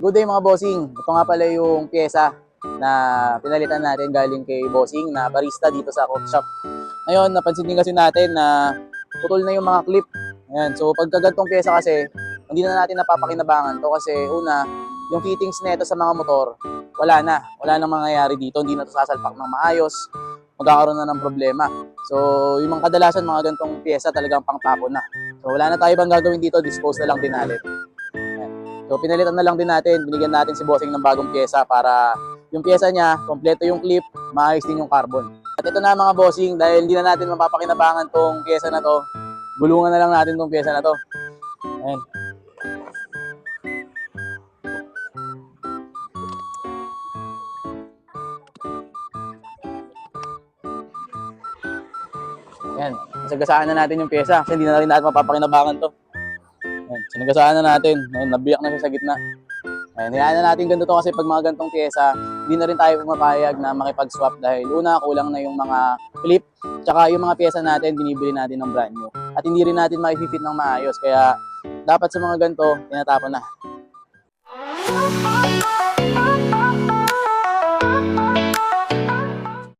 Good day mga bossing. Ito nga pala yung pyesa na pinalitan natin galing kay bossing na barista dito sa coffee shop. Ngayon, napansin din kasi natin na putol na yung mga clip. Ayan. So pagka gantong pyesa kasi, hindi na natin napapakinabangan to kasi una, yung fittings nito sa mga motor, wala na. Wala nang mangyayari dito. Hindi na to sasalpak ng maayos. Magkakaroon na ng problema. So yung mga kadalasan mga gantong pyesa talagang pangtapon na. So wala na tayo bang gagawin dito, dispose na lang din natin. So pinalitan na lang din natin, binigyan natin si bossing ng bagong pyesa para yung pyesa niya, kompleto yung clip, maayos din yung carbon. At ito na mga bossing, dahil hindi na natin mapapakinabangan tong pyesa na to, gulungan na lang natin tong pyesa na to. Ayan. Ayan, nasagasaan na natin yung pyesa kasi hindi na rin natin mapapakinabangan to. Ayan, sinagasaan na natin, ayan, nabiyak na siya sa gitna. Ayan, hayaan na natin ganito to kasi pag mga gantong pyesa, hindi na rin tayo pumapayag na makipag-swap dahil una, kulang na yung mga clip, tsaka yung mga pyesa natin, binibili natin ng brand new. At hindi rin natin makifit ng maayos, kaya dapat sa mga ganito, tinatapon na.